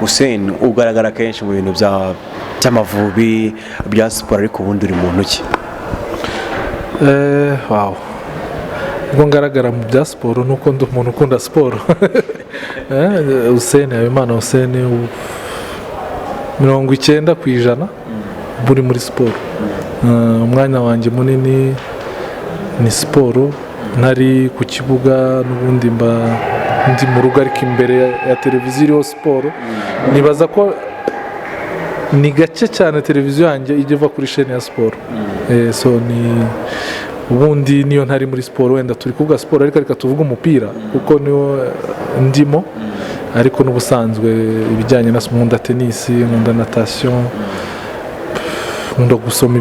Hussein ugaragara kenshi mu bintu by'amavubi bya siporo ariko ubundi uri muntu ki? Wow, ubwo ngaragara mu bya siporo nuko ndi umuntu ukunda siporo. Hussein Habimana Hussein 90% buri muri siporo. Umwanya wanjye munini ni siporo, ntari ku kibuga n'ubundi ndi mu rugo ariko imbere ya televiziyo iriho siporo. Nibaza ko ni gake cyane televiziyo yanjye ijya iva kuri chaîne ya siporo. So ni ubundi niyo ntari muri siporo, wenda turi kuvuga siporo ariko reka tuvuge umupira kuko niwo ndimo, ariko n'ubusanzwe ibijyanye na nkunda tennis, nkunda natation, nkunda gusoma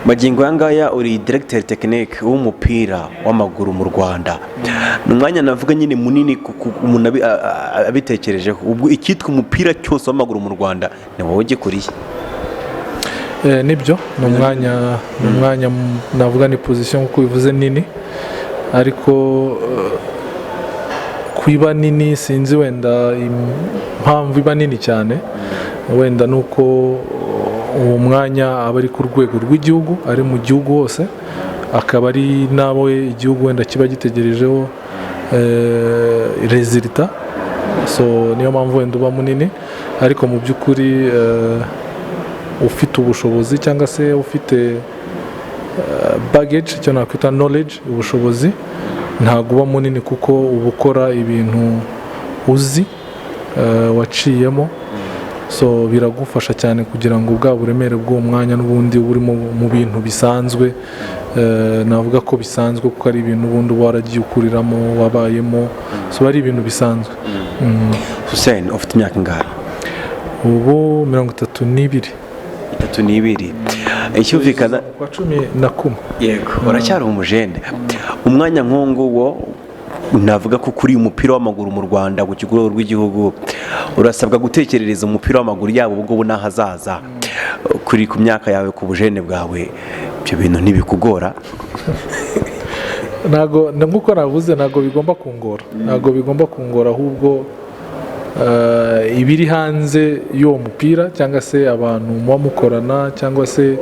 Magingo yangaya uri directeur technique w'umupira w'amaguru mu Rwanda. Numwanya navuga nyine munini umuntu abitekerejeho. Ubwo ikitwa umupira cyose w'amaguru mu Rwanda ni wowe ugikuriye. Nibyo numwanya navuga ni position kuko bivuze nini, ariko kwiba nini sinzi wenda impamvu iba nini cyane, wenda nuko uwo mwanya aba ari ku rwego rw'igihugu, ari mu gihugu hose, akaba ari nawe igihugu wenda kiba gitegerejeho resultat. So niyo mpamvu wenda uba munini, ariko mu by'ukuri ufite ubushobozi cyangwa se ufite baggage, cyo nakwita knowledge, ubushobozi, ntabwo uba munini kuko uba ukora ibintu uzi, waciyemo. So biragufasha cyane kugira ngo bwa buremere bw'uwo mwanya n'ubundi burimo mu bintu bisanzwe, navuga ko bisanzwe kuko ari ibintu ubundi waragiye ukuriramo, wabayemo, so ari ibintu bisanzwe. Hussein ufite imyaka ingahe? Ubu 32. Icyumvikana kwa 11. Yego, uracyari umujene. Umwanya nk'uwo navuga ko kuri umupira w'amaguru mu Rwanda ku kigero rw'igihugu urasabwa gutekerereza umupira w'amaguru yabo ubwo n'ahazaza kuri ku myaka yawe, ku bujene bwawe, ibyo bintu ntibikugora? Nago nkuko navuze, nago bigomba kungora, ahubwo ibiri hanze y'uwo mupira cyangwa se abantu muba mukorana cyangwa se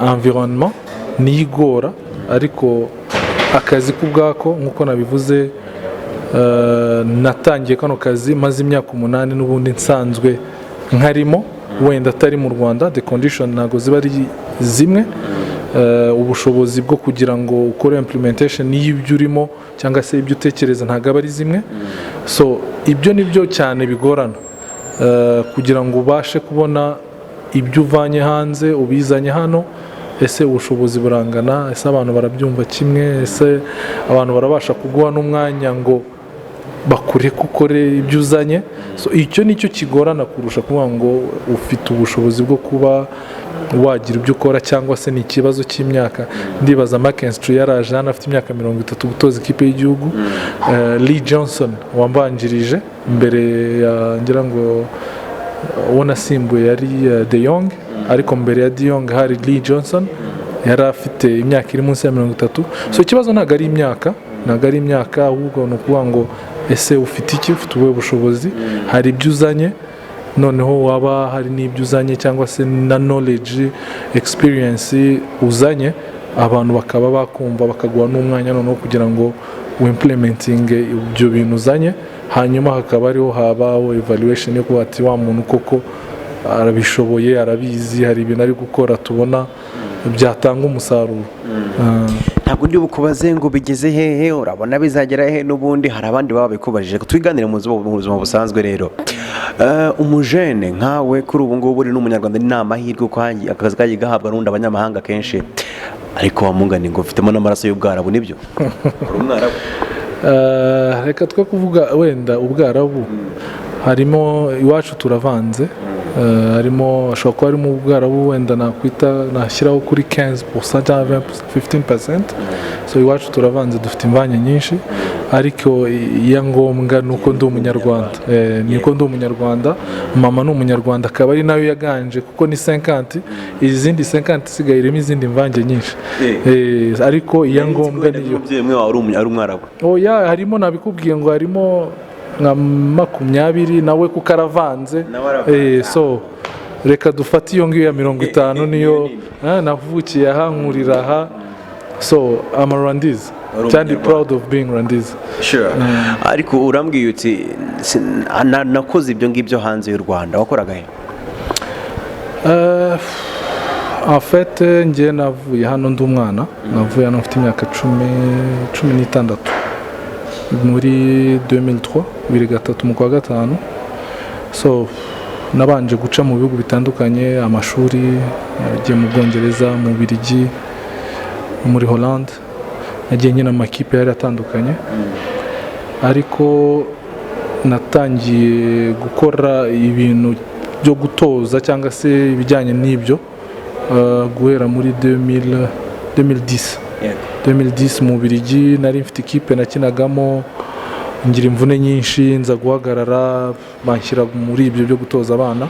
environnement nigora, ariko akazi kubwako nkuko nabivuze, natangiye kano kazi maze imyaka 8 n'ubundi nsanzwe nkarimo, wenda atari mu Rwanda, the condition nago ziba ari zimwe, ubushobozi bwo kugira ngo ukore implementation y'ibyo urimo cyangwa se ibyo utekereza ntago aba ari zimwe. So ibyo nibyo cyane bigorana, kugira ngo ubashe kubona ibyo uvanye hanze ubizanye hano. Ese ubushobozi burangana? Ese abantu barabyumva kimwe? Ese abantu barabasha kuguha n'umwanya ngo bakure kukore ibyo uzanye? So icyo nicyo kigorana kurusha kuvuga ngo ufite ubushobozi bwo kuba wagira ibyo ukora, cyangwa se ni ikibazo cy'imyaka. Ndibaza Mackenzie yaraje hano afite imyaka 30 gutoza ikipe y'igihugu. Lee Johnson wambanjirije mbere ya ngira ngo wanasimbuye yari De Jong, ariko mbere ya De Jong hari Lee Johnson, yari afite imyaka iri munsi ya 30. So ikibazo ntago ari imyaka, ahubwo no kuvuga ngo ese ufite iki, ufite ubuhe bushobozi, hari ibyo uzanye, noneho waba hari n'ibyo uzanye cyangwa se na knowledge, experience uzanye, abantu bakaba bakumva bakaguha n'umwanya noneho kugira ngo implementing ibyo bintu uzanye. Hanyuma hakaba ariho habaho evaluation yo kuba ati wa muntu koko arabishoboye, arabizi, hari ibintu ari gukora tubona byatanga umusaruro. Ntabwo ndi bukubaze ngo bigeze hehe, urabona bizagera hehe, n'ubundi hari abandi baba bikubajije. Twiganire mu buzima busanzwe rero. Umujene nkawe kuri ubu ngubu uri n'umunyarwanda, ni amahirwe ko akazi kagiye gahabwa n'undi abanyamahanga kenshi, ariko wamungani ngo ufitemo n'amaraso y'ubwarabu, nibyo? Uri umwarabu? Reka twe kuvuga wenda ubwarabu, harimo iwacu turavanze, harimo ashobora kuba harimo ubwarabu wenda nakwita nashyiraho kuri 15% cyangwa 15%. So iwacu turavanze, dufite imvanye nyinshi, ariko iya ngombwa nuko ndi umunyarwanda. Niko ndi umunyarwanda, mama ni umunyarwanda, akaba ari nayo yaganje kuko ni 50, izindi 50 sigaye irimo izindi mvange nyinshi. Ariko iya ngombwa niyo. Umubyeyi mwe wawe ari umwarabu? Oya, harimo nabikubwiye ngo harimo nka 20 nawe kuko aravanze. So reka dufate iyo ngiyo ya 50 niyo navukiye aha nkurira aha. So I'm a Rwandize kandi proud of being Rwandize. Sure. Ariko urambwiye uti nakoze ibyo ngibyo hanze y'u Rwanda, wakoraga he? En fait ngiye navuye hano ndi umwana, navuye hano mfite imyaka 16 muri 2003 mu kwa gatanu. So nabanje guca mu bihugu bitandukanye, amashuri nagiye mu Bwongereza, mu Bubiligi, muri Hollande, nagiye nyine amakipe yari atandukanye. Ariko natangiye gukora ibintu byo gutoza cyangwa se ibijyanye n'ibyo guhera muri 2010 mu Bubiligi. Nari mfite ikipe nakinagamo, ngira imvune nyinshi, nza guhagarara, banshyira muri ibyo byo gutoza abana.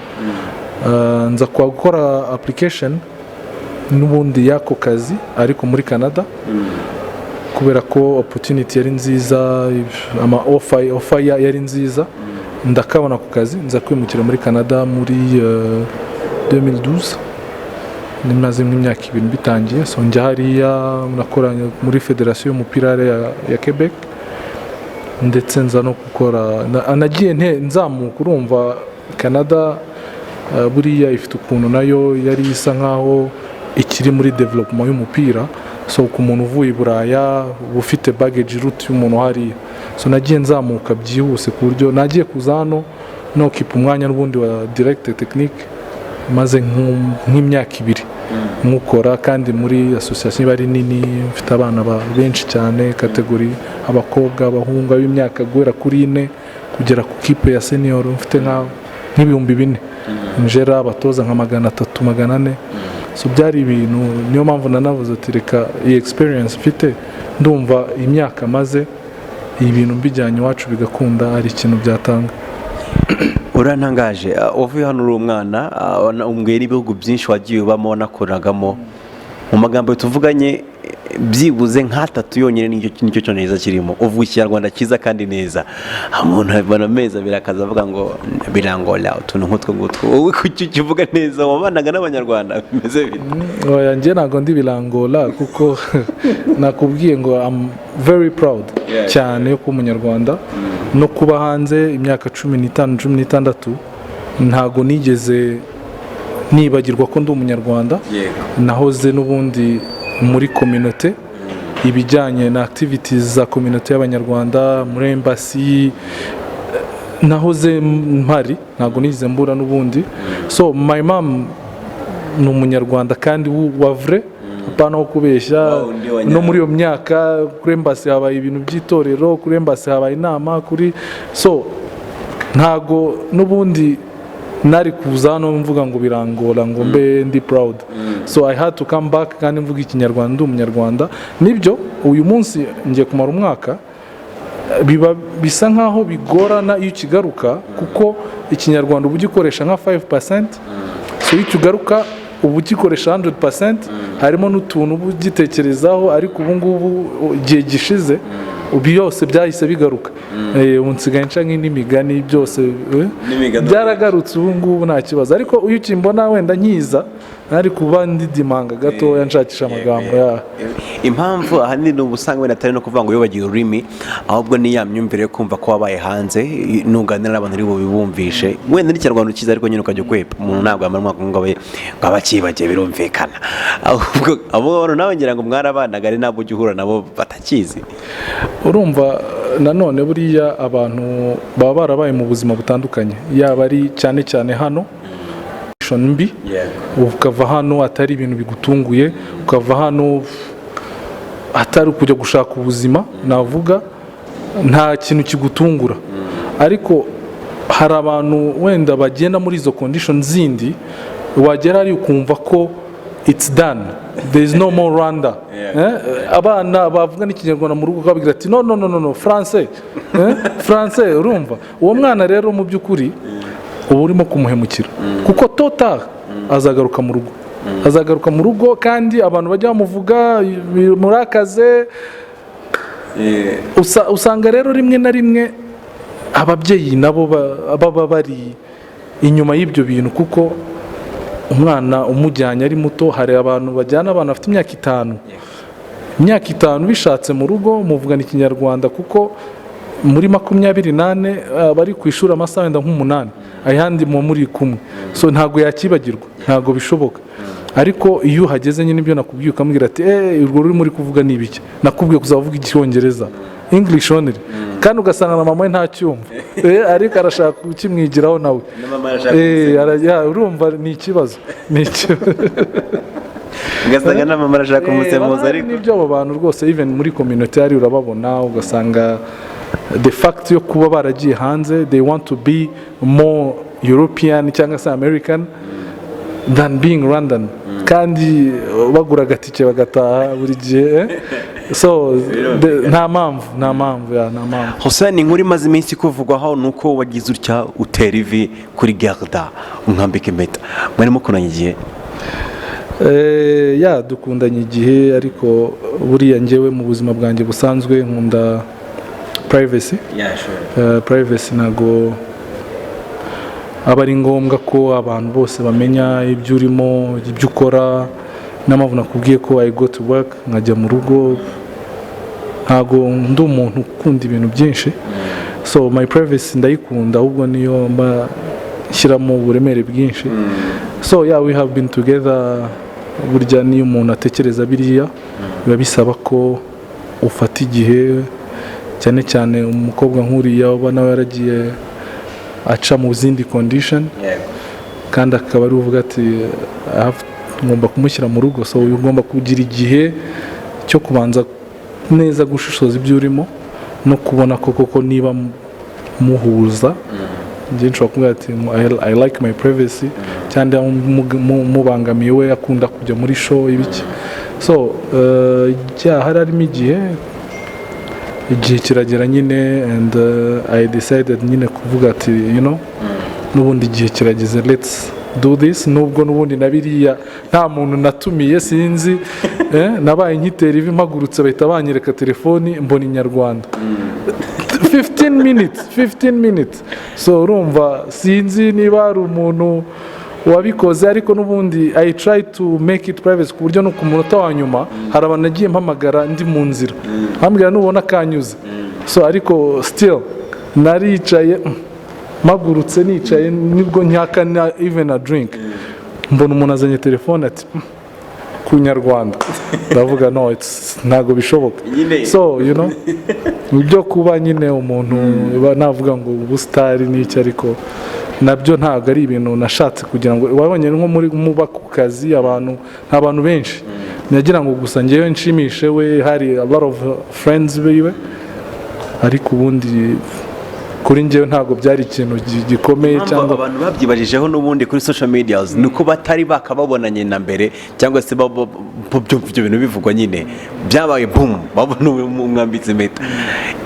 Nza gukora application n'ubundi y'ako kazi ariko muri Canada, kubera ko opportunity yari nziza, ama offer yari nziza, ndakabona ku kazi. Nza kwimukira muri Canada muri 2012, nimaze imyaka 2 bitangiye. So njya hariya nakoranye muri federation y'umupira ya Quebec, ndetse nza no gukora nagiye nzamuka. Urumva Canada buriya ifite ukuntu nayo yari isa nkaho ikiri muri development y'umupira. So ku muntu uvuye i Buraya ufite baggage route y'umuntu hariya. So nagiye nzamuka byihuse ku buryo nagiye kuza hano no kipa umwanya n'ubundi wa directeur technique, maze nk'imyaka 2 nkukora, kandi muri association bari nini, mfite abana benshi cyane, kategori abakobwa abahungu b'imyaka guhera kuri 4 kugera ku kipe ya senior, mfite nk'ibihumbi 4 njera abatoza nka 300 400. So byari ibintu, niyo mpamvu nanavuze ati reka iyi experience mfite, ndumva imyaka maze ibintu mbijyanye iwacu bigakunda, ari ikintu byatanga. Urantangaje, uvuye hano uri umwana, umbwira ibihugu byinshi wagiye ubamo wanakoragamo. Mu magambo tuvuganye byibuze nk'atatu yonyine nicyo cyongereza kirimo, uvuga Ikinyarwanda cyiza kandi neza. Umuntu abana meza birakaza avuga ngo birangora utuntu nk'utwo ngutwo. Wowe kuki kivuga neza, wabanaga n'Abanyarwanda bimeze bite? Oya, njye ntago ndi birangora, kuko nakubwiye ngo I'm very proud cyane yo kuba Umunyarwanda no kuba hanze imyaka 15-16. Ntago nigeze nibagirwa ko ndi Umunyarwanda. Nahoze n'ubundi muri community, ibijyanye na activities za community y'Abanyarwanda muri embassy, nahoze mpari, ntago nigeze mbura n'ubundi. So my mom ni Umunyarwanda kandi wa vrai, apana ho kubeshya. No muri iyo myaka kuri embassy habaye ibintu by'itorero, kuri embassy habaye inama, so ntago n'ubundi nari kuza hano mvuga ngo birangora ngo mbe ndi proud. So I had to come back kandi mvuga Ikinyarwanda, ndi Umunyarwanda. Nibyo uyu munsi ngiye kumara umwaka, biba bisa nkaho bigorana iyo kigaruka, kuko Ikinyarwanda ubu gikoresha nka 5%. So iyo kigaruka ubu gikoresha 100%, harimo n'utuntu ubu gitekerezaho, ariko ubu ngubu igihe gishize byose byahise bigaruka. Unsigaye nca n'imigani byose byaragarutse ubu ngubu nta kibazo. Ariko uyu kimbona wenda nkiza nari kuba ndidimanga gato yanshakisha amagambo ya impamvu ahanini n'ubusanga wenda atari no kuvuga ngo yobagiye ururimi, ahubwo ni ya myumvire yo kumva ko wabaye hanze nunganira n'abantu ari bo bibumvishe. Wenda n'Ikinyarwanda ukiza ariko nyine ukajya kwepa umuntu ntabwo amara umwaka ngo abakibagiye birumvikana. Ahubwo abo nawe ngira ngo mwarabanaga ari nabo ujya uhura nabo batakizi. Urumva nanone buriya abantu baba barabaye mu buzima butandukanye, yaba ari cyane cyane hano mbi, ukava hano atari ibintu bigutunguye, ukava hano atari kujya gushaka ubuzima, navuga nta kintu kigutungura. Ariko hari abantu wenda bagenda muri izo condition zindi, wagera ari ukumva ko it's done, there is no more Rwanda. Abana bavuga n'Ikinyarwanda mu rugo kabwira ati no français, français. Urumva uwo mwana rero mu by'ukuri ubu urimo kumuhemukira, kuko total azagaruka mu rugo, kandi abantu bajya bamuvuga murakaze. Usanga rero rimwe na rimwe ababyeyi nabo baba bari inyuma y'ibyo bintu, kuko umwana umujyanye ari muto, hari abantu bajyana abana bafite imyaka itanu bishatse mu rugo muvugana ikinyarwanda, kuko muri 28 bari ku ishuri amasaha wenda nk'umunani ayandi muri kumwe, so ntago yakibagirwa, ntago bishoboka. Ariko iyo uhageze nyine ibyo nakubwiye ukamubwira ati urwo ruri muri kuvuga ni ibiki, nakubwiye kuzavuga icyongereza, English only, kandi ugasanga na mama we ntacyumva ariko arashaka kukimwigiraho nawe, urumva ni ikibazo ugasanga na mama arashaka kumusemuza. Ariko nibyo abo bantu rwose even muri community ari urababona, ugasanga the fact yo kuba baragiye hanze, they want to be more European cyangwa se American than being Rwandan, kandi bagura agatike bagataha buri gihe, so nta mpamvu. Hussein, inkuru imaze iminsi kuvugwaho nuko wagize utya utera ivi kuri Gerda unkambika impeta, mwarimo kunanya igihe? Dukundanye igihe, ariko buriya njyewe mu buzima bwanjye busanzwe nkunda privacy. Privacy ntago aba ari ngombwa ko abantu bose bamenya ibyo urimo, ibyo ukora. N'amavu nakubwiye ko I go to work nkajya mu rugo, ntago ndi umuntu ukunda ibintu byinshi, so my privacy ndayikunda, ahubwo niyo mba shyiramo uburemere bwinshi. So we have been together. Burya niyo umuntu atekereza biriya biba bisaba ko ufata igihe, cyane cyane umukobwa nk'uriya uba nawe yaragiye aca mu zindi condition, kandi akaba ari uvuga ati ngomba kumushyira mu rugo, so ugomba kugira igihe cyo kubanza neza gushishoza ibyo urimo no kubona koko niba muhuza. Njye nshobora kuvuga ati I like my privacy, cyangwa mubangamiye we akunda kujya muri show ibiki, so harimo igihe kiragera nyine, and I decided nyine kuvuga ati n'ubundi igihe kirageze, let's do this. Nubwo n'ubundi nabiriya nta muntu natumiye, sinzi nabaye nkitera ivi mpagurutse bahita banyereka telefoni mbona Inyarwanda 15 minutes, so urumva sinzi niba hari umuntu wabikoze, ariko n'ubundi I try to make it private ku buryo no ku munota wa nyuma hari abantu nagiye mpamagara ndi mu nzira ambwira nubona kanyuze, so ariko still naricaye magurutse nicaye, nibwo nyakana even a drink mbona umuntu azanye telefone ati ku Nyarwanda, ndavuga no, ntago bishoboka. So ibyo kuba nyine umuntu navuga ngo ubustari n'iki, ariko nabyo ntago ari ibintu nashatse kugira ngo wabonye nko muri muba ku kazi abantu benshi, nagira ngo gusa ngewe nshimishe we, hari a lot of friends biwe, ariko ubundi kuri njyewe ntago byari ikintu gikomeye. Cyangwa abantu babyibajijeho n'ubundi kuri social media nuko batari bakababonanye na mbere, cyangwa se ibyo bintu bivugwa nyine byabaye boom, babona umwambitse impeta,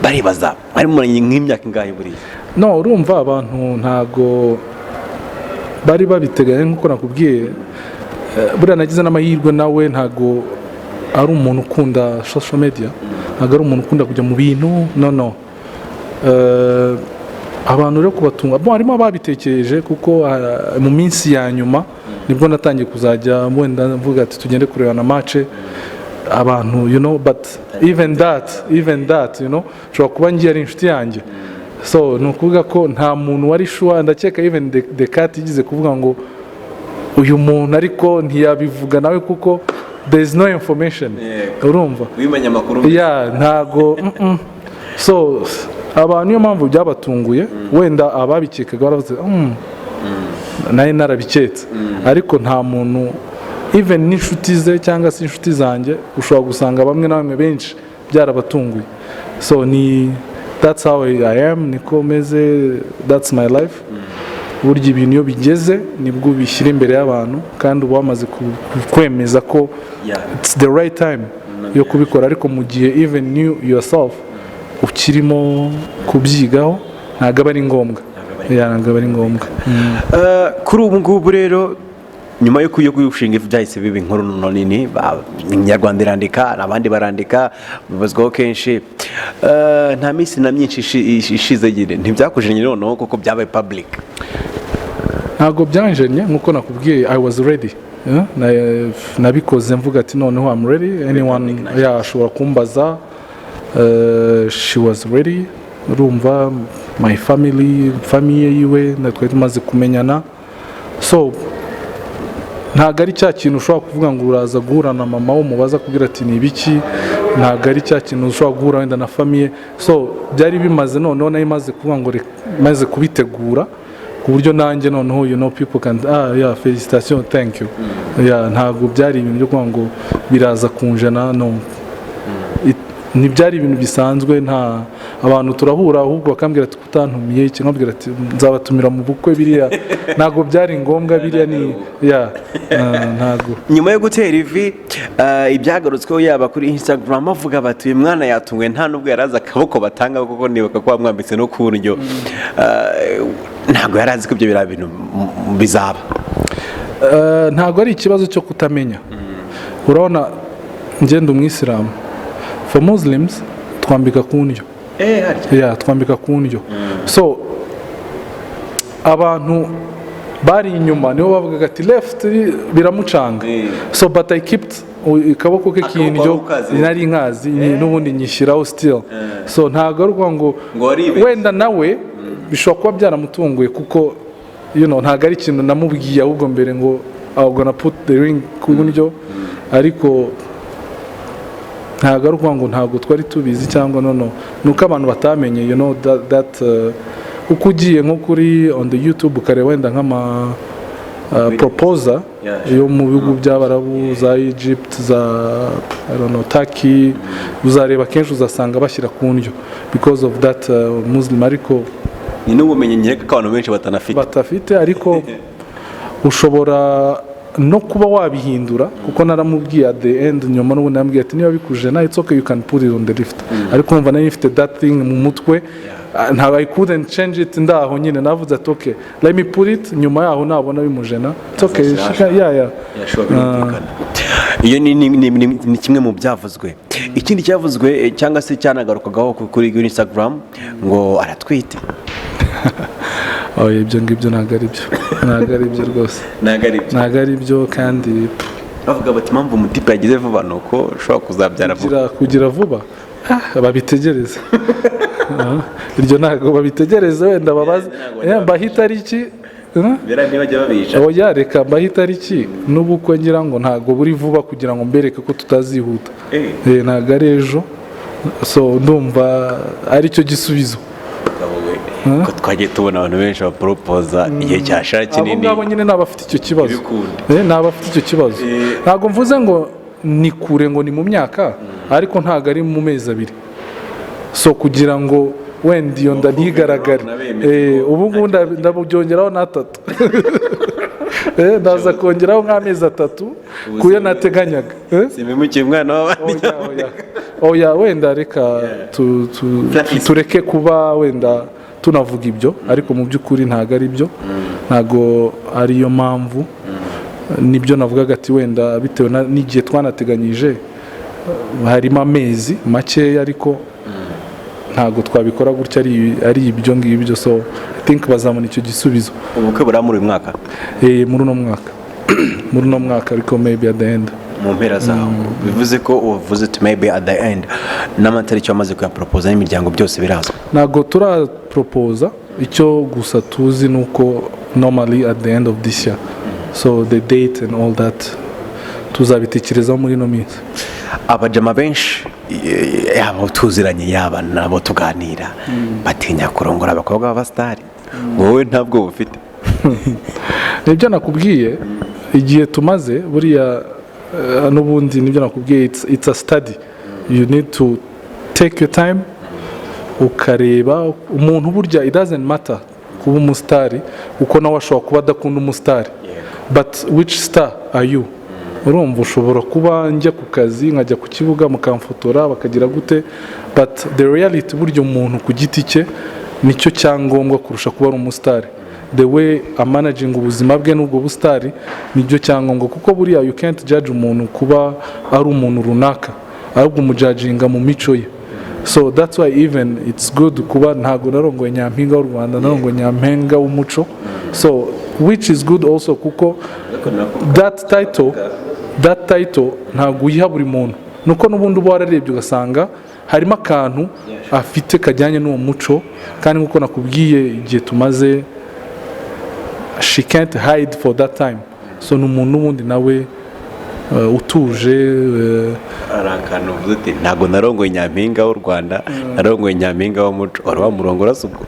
baribaza arimo nk'imyaka ingahe buriya? No, urumva abantu ntago bari babiteganya, nk'uko nakubwiye. Buriya nagize n'amahirwe, nawe ntago ari umuntu ukunda social media, ntago ari umuntu ukunda kujya mu bintu, no. Abantu rero kubatunga harimo ababitekereje, kuko mu minsi ya nyuma nibwo natangiye kuzajya wenda mvuga ati tugende kureba na match abantu, but even that ushobora kuba ngiye ari inshuti yanjye, so nukuvuga ko nta muntu wari sure. Ndakeka even the cat igize kuvuga ngo uyu muntu, ariko ntiyabivuga nawe kuko there is no information, urumva wimenya amakuru ntago so abantu niyo mpamvu byabatunguye, wenda ababikekaga baravuze naye narabiketse, ariko nta muntu even n'inshuti ze cyangwa se inshuti zanjye ushobora gusanga bamwe na bamwe benshi byarabatunguye. So that's how I am, niko meze, that's my life. Burya ibintu iyo bigeze nibwo bishyira imbere y'abantu, kandi uba wamaze kwemeza ko it's the right time yo kubikora, ariko mu gihe even you yourself ukirimo kubyigaho ntabwo aba ari ngombwa. Kuri ubu ngubu rero nyuma yo gushinga ibyahise biba inkuru nini inyarwanda irandika abandi barandika bibazwaho kenshi nta minsi na myinshi ishize ntibyakujanye noneho kuko byabaye public. Ntabwo byanjanye nkuko nakubwiye I was ready. Nabikoze mvuga ati noneho I'm ready, anyone ashobora kumbaza. She was ready, urumva my family yiwe natwe tumaze kumenyana, so ntabwo ari cya kintu ushobora kuvuga ngo uraza guhura na mama wo mubaza kubwira ati ni ibiki, ntabwo ari cya kintu ushobora guhura wenda na famille, so byari bimaze noneho nayo imaze kuvuga ngo maze kubitegura ku buryo nanjye noneho people can yeah felicitation thank you ntabwo byari ibintu byo kuvuga ngo biraza kunjana no ntibyari ibintu bisanzwe. Nta abantu turahura ahubwo bakambwira ati kutantumiye cyangwa nkabwira ati nzabatumira mu bukwe biriya ntabwo byari ngombwa biriya ni ntabwo. Nyuma yo gutera ivi ibyagarutsweho yaba kuri Instagram bavuga bati uyu mwana yatumwe nta nubwo yaraza akaboko batanga kuko nibuka ko bamwambitse no ku buryo ntabwo yarazi ko ibyo biriya bintu bizaba. Ntabwo ari ikibazo cyo kutamenya. Urabona ngenda umwisilamu, for Muslims twambika ku ndyo. Twambika ku ndyo. So abantu bari inyuma nibo bavugaga ati left biramucanga. So but I kept ikaboko ke kindyo nari nkazi n'ubundi nyishyiraho still. So ntabwo ari ngo wenda nawe bishobora kuba byaramutunguye kuko ntabwo ari ikintu namubwiye ahubwo mbere ngo I'm gonna put the ring ku ndyo, ariko ntabwo ari ukuvuga ngo ntabwo twari tubizi cyangwa nuko abantu batamenye that uko ugiye nko kuri on the YouTube ukareba wenda nk'ama proposer yo mu bihugu by'Abarabu za Egypt za Turkey uzareba kenshi uzasanga bashyira ku ndyo because of that Muslim, ariko ni n'ubumenyi nyereka ko abantu benshi batafite ariko ushobora no kuba wabihindura kuko naramubwiye at the end nyuma n'ubundi namubwiye ati niba bikuje na it's okay you can put it on the lift, ariko umva nari mfite that thing mu mutwe ntabwo I couldn't change it ndaho nyine navuze ati okay let me put it, nyuma yaho nabona bimujena it's okay iyo ni kimwe mu byavuzwe. Ikindi cyavuzwe cyangwa se cyanagarukagaho kuri Instagram ngo aratwite. Ibyo ngibyo ntabwo ari byo rwose, ntabwo ari byo kandi bavuga bati impamvu umutipe yagize vuba ni uko ushobora kuzabyara vuba. Kugira vuba babitegereze. Iryo ntabwo babitegereze wenda babaze mbaho itariki reka mbaho itariki n'ubukwe ngira ngo ntabwo buri vuba kugira ngo mbereke ko tutazihuta. Ntabwo ari ejo, so ndumva ari cyo gisubizo. Ko twagiye tubona abantu benshi baporopoza igihe cyashara kinini. Abo ngabo nyine n'abafite icyo kibazo. N'abafite icyo kibazo. Ntabwo mvuze ngo ni kure ngo ni mu myaka, ariko ntabwo ari mu mezi abiri. So kugira ngo wenda iyo nda ntigaragare. Ubu ngubu ndabyongeraho n'atatu. Ndaza kongeraho nk'amezi 3 kuyo nateganyaga. Simbimukiye umwana w'abandi. Wenda reka tureke kuba wenda tunavuga ibyo, ariko mu by'ukuri ntabwo ari byo, ntabwo ariyo mpamvu. Nibyo navugaga ati wenda bitewe n'igihe twanateganyije harimo amezi makeya, ariko ntabwo twabikora gutya ari ibyo ngibyo. So I think bazamuna icyo gisubizo. Ubukwe bura muri uyu mwaka? Muri uno mwaka ariko maybe at the end. Mu mpera zaho bivuze ko uvuze to maybe at the end n'amatariki wamaze kuyapropoza n'imiryango byose birazwa? Ntabwo turapropoza, icyo gusa tuzi nuko normally at the end of this year, so the date and all that tuzabitekerezaho muri no minsi. Abajama benshi yaba tuziranye yaba nabo tuganira batinya kurongora abakobwa b'abastari, wowe ntabwo ufite? Nibyo nakubwiye igihe tumaze buriya n'ubundi nibyo nakubwiye, it's a study. You need to take your time ukareba umuntu burya it doesn't matter kuba umusitari uko nawe ashobora kuba adakunda umusitari, but which star are you? Urumva ushobora kuba njya ku kazi nkajya ku kibuga mukamfotora bakagira gute, but the reality burya umuntu ku giti cye nicyo cyangombwa kurusha kuba ari umusitari. the way amanaging ubuzima bwe n'ubwo busitari nibyo cyangombwa, kuko buriya you can't judge umuntu kuba ari umuntu runaka, ahubwo umujudginga mu mico ye. So that's why even it's good kuba ntago narongoye nyampinga w'u Rwanda, narongoye nyampinga w'umuco, so which is good also kuko that title ntago uyiha buri muntu, nuko n'ubundi uba wararebye ugasanga harimo akantu afite kajyanye n'uwo muco, kandi nkuko nakubwiye igihe tumaze, she can't hide for that time. So n'umuntu n'ubundi nawe utuje arakana uvuze ati ntago narongoye nyampinga w'u Rwanda, narongoye nyampinga w'umuco, wari wamurongora subwo.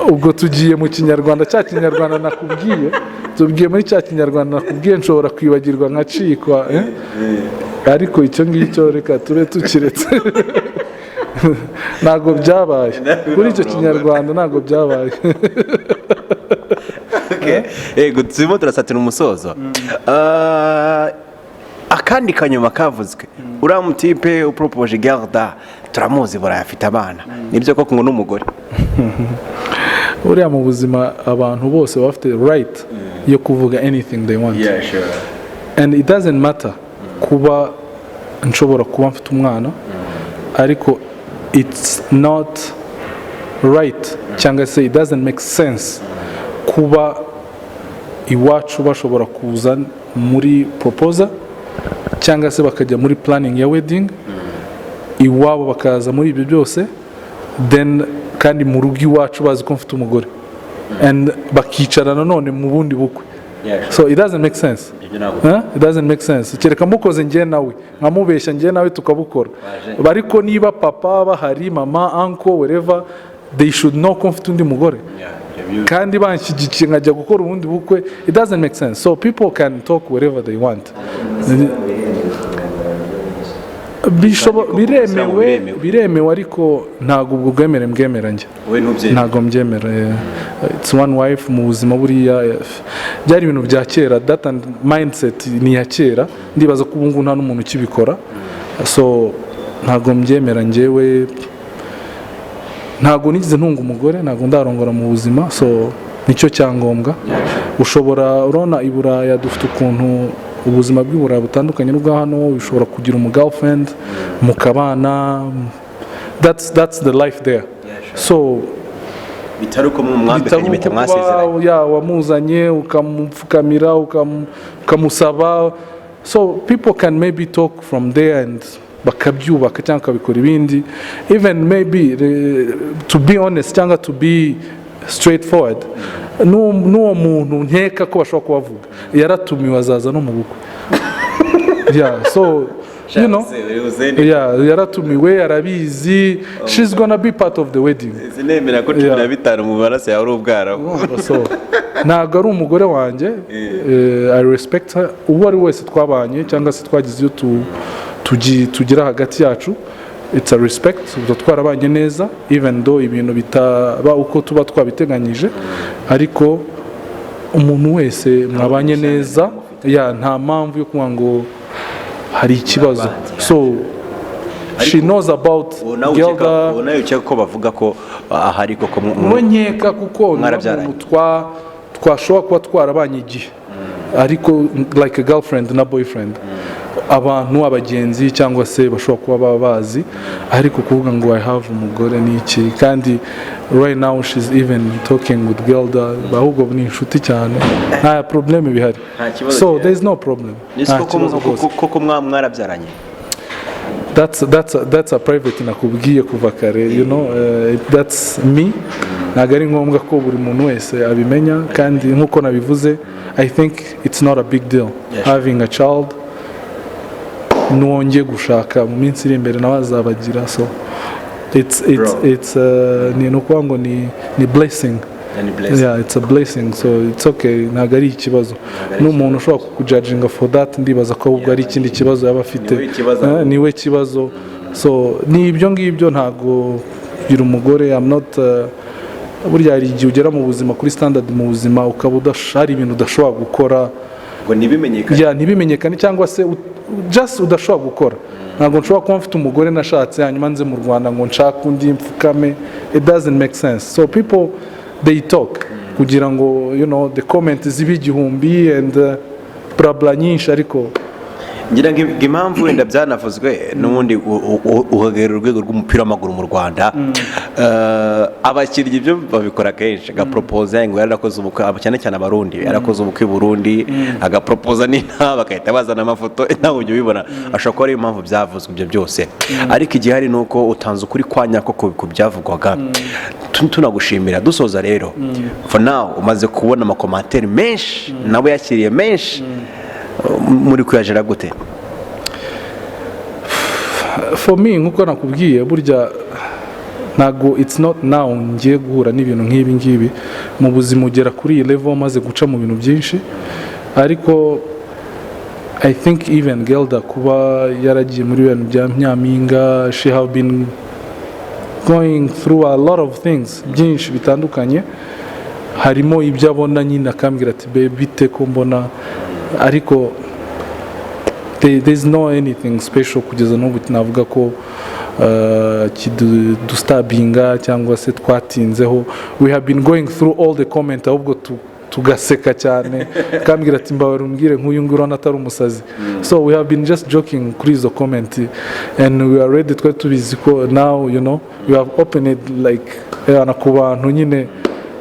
ubwo tugiye mu kinyarwanda, cya kinyarwanda nakubwiye, tubwiye muri cya kinyarwanda nakubwiye nshobora kwibagirwa nkacikwa, ariko icyo ngicyo reka tube tukiretse. Ntago byabaye kuri icyo kinyarwanda, ntago byabaye. Yego turimo turasatira umusozo. Akandi kanyuma kavuzwe, uriya mutipe upropoje Gerda turamuzi burayi afite abana, nibyo koko ngo n'umugore? Uriya mu buzima abantu bose bafite right yo kuvuga anything they want. Yeah, sure. And it doesn't matter kuba nshobora kuba mfite umwana, ariko it's not right cyangwa se it doesn't make sense kuba iwacu bashobora kuza muri proposal cyangwa se bakajya muri planning ya wedding, iwabo bakaza muri ibyo byose, then kandi mu rugo iwacu bazi ko mfite umugore, and bakicara nanone mu bundi bukwe. So it doesn't make sense. It doesn't make sense. Kereka mukoze njye nawe nkamubeshya njye nawe tukabukora, ariko niba papa bahari, mama, uncle, wherever, they should know ko mfite undi mugore, kandi banshyigikiye nkajya gukora ubundi bukwe. It doesn't make sense. So people can talk whatever they want. Biremewe ariko ntabwo ubwo bwemere mbwemera njye, ntabwo mbyemera. It's one wife mu buzima buriya byari ibintu bya kera, that mindset ni ya kera, ndibaza ko ubu ngubu nta n'umuntu ukibikora. So ntabwo mbyemera njyewe, ntabwo nigeze ntunga umugore, ntabwo ndarongora mu buzima, so nicyo cyangombwa. Ushobora urona i Buraya dufite ukuntu ubuzima bw'i Buraya butandukanye n'ubwa hano, ushobora kugira umugirlfriend mukabana, that's the life there. So bitari uko mwambikanye impeta mwasezeranye, ya wamuzanye ukamupfukamira ukamusaba, so people can maybe talk from there and bakabyubaka cyangwa bakabikora ibindi. Even maybe to be honest cyangwa to be straightforward, n'uwo muntu nkeka ko bashobora kubavuga yaratumiwe azaza no mu bukwe. Yeah, so you know, yaratumiwe, arabizi, she's gonna be part of the wedding. Zinemera ko 15 mu maraso yawe ubwara. So ntabwo ari umugore wanjye, I respect her, uwo ari wese twabanye cyangwa se twagize iyo tugira hagati yacu, it's a respect, twarabanye neza, even though ibintu bitaba uko tuba twabiteganyije, ariko umuntu wese mwabanye neza, nta mpamvu yo kuvuga ngo hari ikibazo. So she knows about Gerda. Unayo cyako ko bavuga ko ahari koko mwe nkeka kuko umuntu twashobora kuba twarabanye igihe, ariko like a girlfriend na boyfriend, abantu abagenzi cyangwa se bashobora kuba baba bazi, ariko kuvuga ngo I have umugore n'iki, kandi right now she's even talking with Gerda, ahubwo ni inshuti cyane, nta problem bihari. So there is no problem. Koko mwarabyaranye? That's a private nakubwiye kuva kare, you know, that's me. Ntabwo ari ngombwa ko buri muntu wese abimenya, kandi nkuko nabivuze, I think it's not a big deal having a child. Nuwongeye gushaka mu minsi iri imbere nawe azabagira, so it's ni ukuvuga ngo ni blessing. Yeah, it's a blessing, so it's okay, ntabwo ari ikibazo. N'umuntu ushobora kukujudginga for that, ndibaza ko ahubwo ari ikindi kibazo yaba afite, niwe kibazo. So ni ibyo ngibyo, ntabwo kugira umugore, I'm not burya hari igihe ugera mu buzima kuri standard mu buzima ukaba udashari ibintu udashobora gukora ngo ntibimenyekane, ntibimenyekane cyangwa se just udashobora gukora, ntabwo nshobora kuba mfite umugore nashatse hanyuma nze mu Rwanda ngo nshake undi mfukame, it doesn't make sense. So people they talk kugira ngo the comment zibe igihumbi and bla bla nyinshi, ariko ngira ngo impamvu wenda byanavuzwe n'ubundi uhagarara urwego rw'umupira w'amaguru mu Rwanda, abakinnyi ibyo babikora kenshi, agaporopoza ngo yarakoze ubukwe, cyane cyane abarundi yarakoze ubukwe i Burundi, agaporopoza n'inta bagahita bazana amafoto, nawe ujya ubibona, ashobora kuba ari impamvu byavuzwe ibyo byose. Ariko igihari ni uko utanze ukuri kwa nyako ku byavugwaga. Tunagushimira dusoza rero, for now umaze kubona amakomantere menshi, nawe yakiriye menshi, muri kuyajera gute? For me nkuko nakubwiye, burya ntago it's not now ngiye guhura n'ibintu nk'ibi ngibi mu buzima, ugera kuri iyi level maze guca mu bintu byinshi. Ariko I think even Gelda kuba yaragiye muri bintu bya Nyampinga, she have been going through a lot of things byinshi bitandukanye, harimo ibyo abona nyine akambwira ati bite ko mbona, ariko there's no anything special kugeza n'ubu navuga ko kidustabinga cyangwa se twatinzeho. We have been going through all the comment, ahubwo tugaseka cyane, kambwira ati mbabara umbwire nk'uyu nguru atari umusazi. So we have been just joking kuri izo comment, and we are ready, twari tubizi ko now we have opened it like ku bantu nyine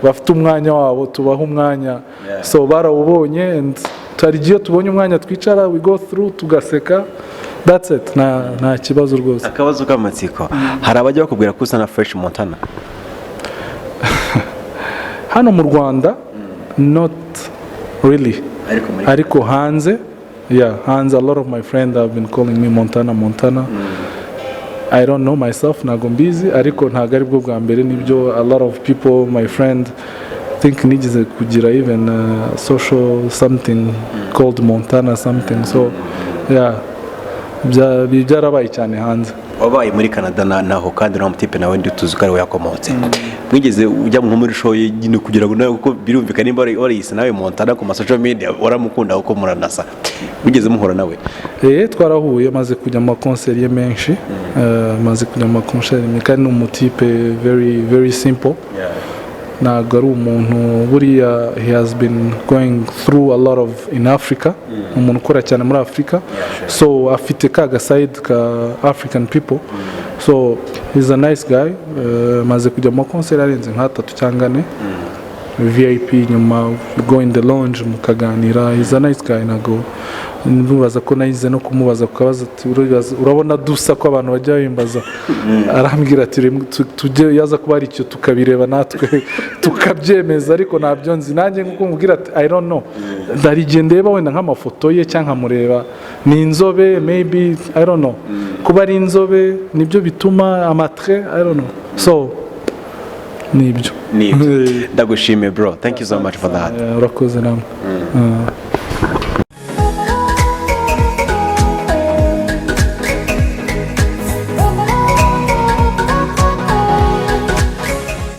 bafite umwanya wabo, tubaha umwanya. So barawubonye, and tari giye tubonye umwanya twicara, we go through tugaseka, that's it. Nta kibazo rwose. Akabazo k'amatsiko, hari abajya bakubwira ko usa na Fresh Montana hano mu Rwanda? Not really, ariko hanze, hanze a lot of my friends have been calling me Montana. I don't know myself, ntago mbizi, ariko ntago ari bwo bwa mbere, nibyo a lot of people, my friend, think nigeze kugira even social something called Montana something. So byarabaye cyane hanze. Wabaye muri Canada naho kandi na mutipe nawe ndi tuzi ko ari yakomotse. Mwigeze ujya nko muri show yine kugira ngo nawe kuko birumvikana nimba warayise nawe Montana ku social media waramukunda uko muranasa, mwigeze muhora nawe? Twarahuye, maze kujya mu concert ye menshi, maze kujya mu concert kandi ni umutipe very simple. Ntabwo ari umuntu, buriya he has been going through a lot of in Africa, umuntu ukora cyane muri Africa, so afite ka side ka African people, so he's a nice guy. Maze kujya mu concert arenze nk'atatu cyangwa ane, VIP, nyuma go in the lounge mukaganira. He's a nice guy. Ntago nibaza ko nayize no kumubaza kukabaza ati urabona dusa ko abantu bajya bimbaza, arambwira ati tujye yaza kuba ari icyo tukabireba natwe tukabyemeza, ariko ntabyo nzi nanjye nkuko mubwira ati I don't know, ndarigende ndeba wenda nk'amafoto ye cyangwa nkamureba ni inzobe, maybe I don't know, kuba ari inzobe nibyo bituma amatre, I don't know. So nibyo. Ndagushimiye bro, thank you so much for that. Urakoze namwe.